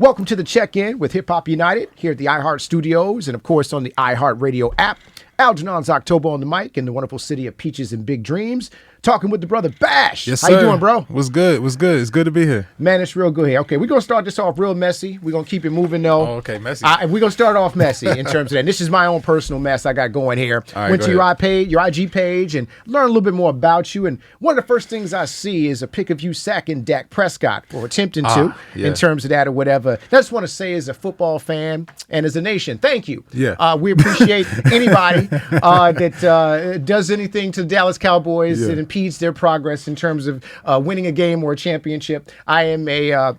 Welcome to the check-in with Hip Hop United here at the iHeart Studios and, of course, on the iHeart Radio app. Algernon's October on the mic in the wonderful city of Peaches and Big Dreams. Talking with the brother Bash. Yes, How sir. you doing, bro? What's good? What's good? It's good to be here. Man, it's real good here. Okay, we're going to start this off real messy. We're going to keep it moving, though. Oh, okay, messy. We're going to start off messy in terms of that. And this is my own personal mess I got going here. All right, Went to go your IG page and learned a little bit more about you. And one of the first things I see is a pic of you sacking Dak Prescott, or attempting to, in terms of that or whatever. I just want to say, as a football fan and as a nation, thank you. Yeah. We appreciate anybody that does anything to the Dallas Cowboys that impedes their progress in terms of winning a game or a championship. I am a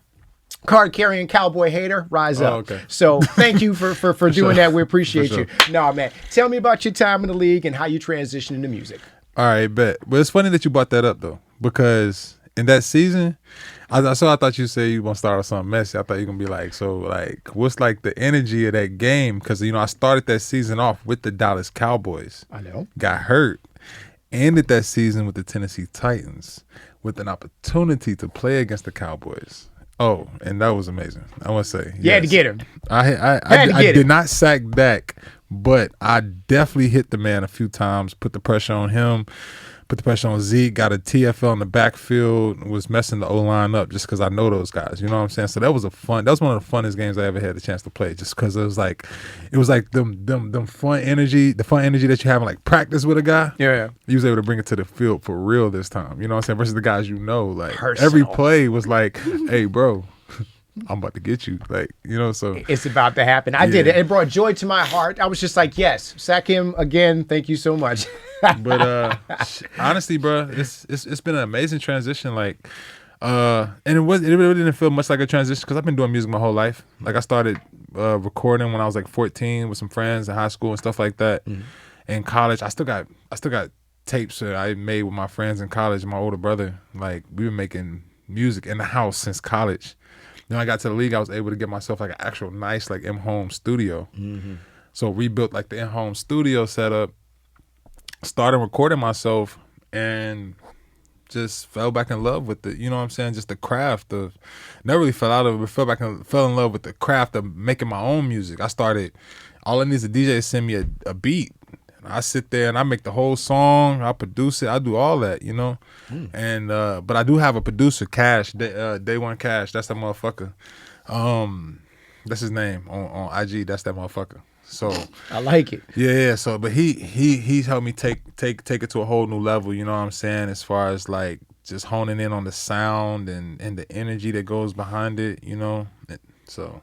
card-carrying Cowboy hater. Rise up. Okay. So thank you for doing that. We appreciate For you. No, man. Tell me about your time in the league and how you transitioned into music. All right, bet. But it's funny that you brought that up, though, because in that season, I thought you said you were going to start with something messy. I thought you were going to be like, what's like the energy of that game? Because, I started that season off with the Dallas Cowboys. I know. Got hurt. Ended that season with the Tennessee Titans with an opportunity to play against the Cowboys. Oh, and that was amazing. I want to say. You had to get him. I did not sack Dak, but I definitely hit the man a few times, put the pressure on him, put the pressure on Zeke, got a TFL in the backfield, was messing the O-line up just because I know those guys. You know what I'm saying? So that was one of the funnest games I ever had the chance to play, just because it was like them fun energy, the fun energy that you have in like practice with a guy. Yeah. He was able to bring it to the field for real this time. You know what I'm saying? Versus the guys like Personal. every play was like, hey, bro, I'm about to get you. So It's about to happen. I did it. It brought joy to my heart. I was just like, yes, sack him again. Thank you so much. But honestly, bro, it's been an amazing transition. And it really didn't feel much like a transition because I've been doing music my whole life. Like I started recording when I was like 14 with some friends in high school and stuff like that. Mm-hmm. In college, I still got tapes that I made with my friends in college and my older brother. Like we were making music in the house since college. Then I got to the league, I was able to get myself like an actual nice like in-home studio. Mm-hmm. So rebuilt like the in-home studio setup, started recording myself, and just fell back in love with it. You know what I'm saying? Just the craft of, never really fell out of it, but fell in love with the craft of making my own music. I started, all I need is a DJ to send me a beat. I sit there and I make the whole song. I produce it. I do all that, And but I do have a producer, Cash, Day One Cash. That's that motherfucker. That's his name on IG. That's that motherfucker. So I like it. Yeah. So, but he's helped me take it to a whole new level. You know what I'm saying? As far as like just honing in on the sound and the energy that goes behind it. So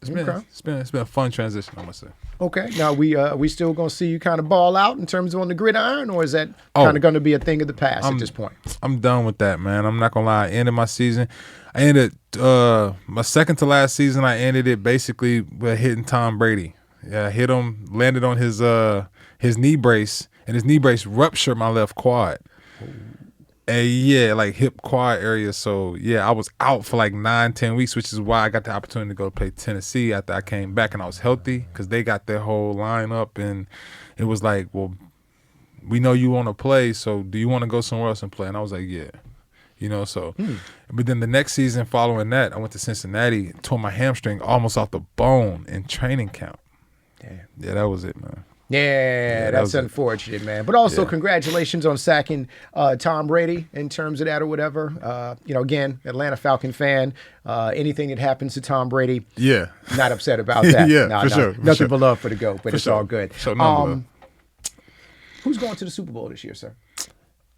it's been a fun transition, I must say. Okay. Now we still gonna see you kind of ball out in terms of on the gridiron, or is that kind of going to be a thing of the past at this point? I'm done with that, man. I'm not gonna lie. I ended my season. I ended my second to last season. I ended it basically with hitting Tom Brady. Yeah, I hit him, landed on his knee brace, and his knee brace ruptured my left quad. And like hip quad area. So I was out for like 9-10 weeks, which is why I got the opportunity to go play Tennessee after I came back and I was healthy, because they got their whole lineup, and it was like, well, we know you want to play, so do you want to go somewhere else and play? And I was like, yeah. But then the next season following that, I went to Cincinnati, tore my hamstring almost off the bone in training camp. Yeah, that was it, man. Yeah, that's unfortunate, man. But also, congratulations on sacking Tom Brady in terms of that or whatever. Again, Atlanta Falcon fan. Anything that happens to Tom Brady, not upset about that. Sure. Nothing but love for the GOAT, but it's all good. So, who's going to the Super Bowl this year, sir?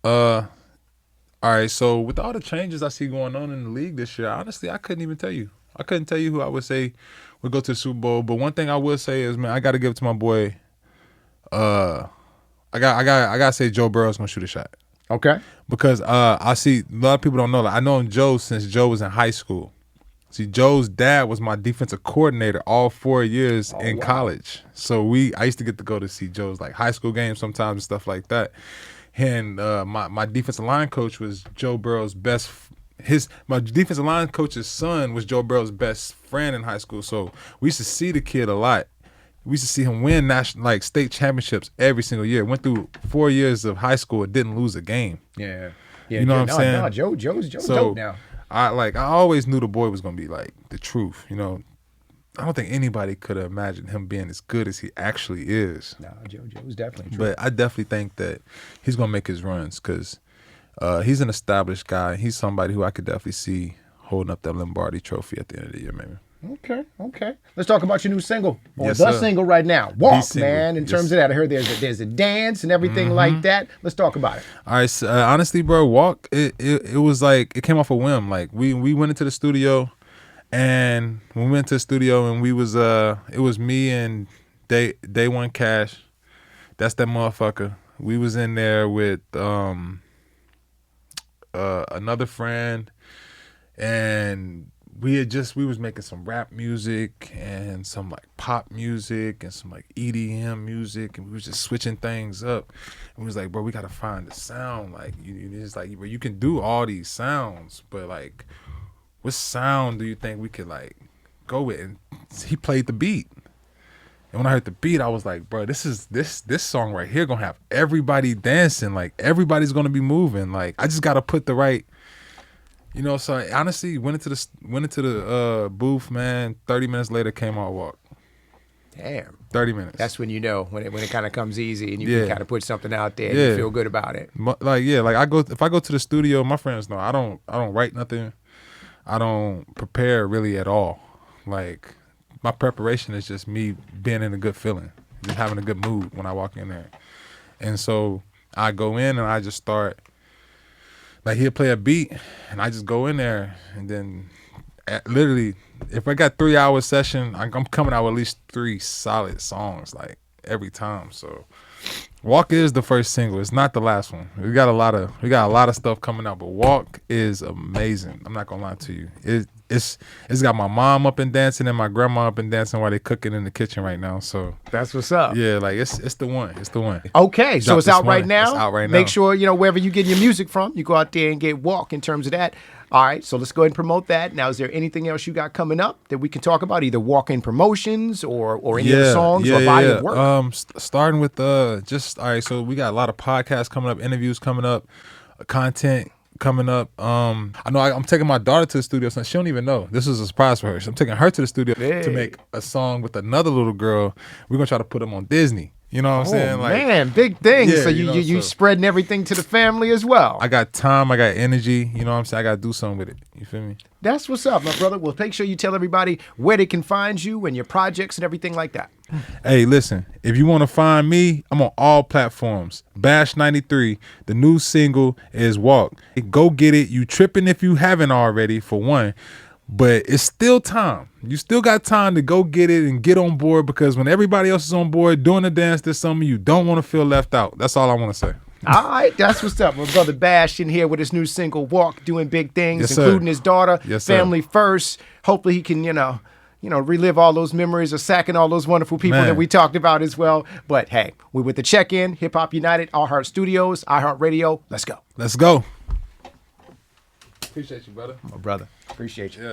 All right, so with all the changes I see going on in the league this year, honestly, I couldn't even tell you. I couldn't tell you who I would say would go to the Super Bowl. But one thing I will say is, man, I got to give it to my boy. I gotta say Joe Burrow's gonna shoot a shot. Okay. Because I see a lot of people don't know. Like, I know Joe since Joe was in high school. See, Joe's dad was my defensive coordinator all 4 years in college. So I used to get to go to see Joe's like high school games sometimes and stuff like that. And my defensive line coach was Joe Burrow's my defensive line coach's son was Joe Burrow's best friend in high school. So we used to see the kid a lot. We used to see him win state championships every single year. Went through 4 years of high school and didn't lose a game. Yeah. You know what I'm saying? No, Joe's dope now. I always knew the boy was gonna be like the truth. You know, I don't think anybody could have imagined him being as good as he actually is. No, Joe was definitely true. But I definitely think that he's gonna make his runs because he's an established guy. He's somebody who I could definitely see holding up that Lombardi trophy at the end of the year, maybe. Okay. Let's talk about your new single, or Yes, the sir. single right now. Walk, single. man. In Yes. terms of that, I heard there's a dance and everything like that. Let's talk about it. All right, so, honestly, bro, Walk. It was like it came off a whim. Like we went into the studio, and when we went to the studio, and we was it was me and Day One Cash. That's that motherfucker. We was in there with another friend, and we was making some rap music and some like pop music and some like EDM music, and we was just switching things up. And we was like, bro, we gotta find the sound. Like it's like, bro, you can do all these sounds, but like, what sound do you think we could like go with? And he played the beat. And when I heard the beat, I was like, bro, this song right here gonna have everybody dancing. Like everybody's gonna be moving. Like I just gotta put the right. You know, so I honestly went into the booth, man. 30 minutes later, came out Walk. Damn. 30 minutes. That's when you know when it kind of comes easy and you can kind of put something out there and Yeah. you feel good about it. If I go to the studio, my friends know I don't write nothing. I don't prepare really at all. Like my preparation is just me being in a good feeling, just having a good mood when I walk in there. And so I go in and I just start. Like he'll play a beat, and I just go in there, and then literally, if I got 3 hour session, I'm coming out with at least 3 solid songs, like every time. So, Walk is the first single. It's not the last one. We got a lot of stuff coming out, but Walk is amazing. I'm not gonna lie to you. It's got my mom up and dancing and my grandma up and dancing while they cooking in the kitchen right now. So that's what's up. Yeah, like it's the one. It's the one. Okay, so it's out right now. It's out right now. Make sure wherever you get your music from, you go out there and get Walk. In terms of that, all right. So let's go ahead and promote that. Now, is there anything else you got coming up that we can talk about? Either Walk-in promotions or any other songs or body of work. Starting with just all right. So we got a lot of podcasts coming up, interviews coming up, content coming up. I know I'm taking my daughter to the studio, so she don't even know. This is a surprise for her. So I'm taking her to the studio to make a song with another little girl. We're gonna try to put them on Disney. You know what I'm saying? Like, man, big things. Yeah, so you spreading everything to the family as well. I got time, I got energy. You know what I'm saying? I gotta do something with it. You feel me? That's what's up, my brother. Well, make sure you tell everybody where they can find you and your projects and everything like that. Hey, listen, if you want to find me, I'm on all platforms. Bash 93. The new single is Walk. Go get it. You tripping if you haven't already, for one. But it's still time. You still got time to go get it and get on board, because when everybody else is on board doing the dance this summer, you don't want to feel left out. That's all I want to say. All right, that's what's up. My brother Bash in here with his new single Walk, doing big things, Yes, including sir. his daughter, Yes, sir. family first. Hopefully he can, relive all those memories of sacking all those wonderful people Man. that we talked about as well. But hey, we're with the check-in, Hip Hop United, iHeart Studios, iHeart Radio. Let's go. Let's go. Appreciate you, brother. My brother, appreciate you. Yeah.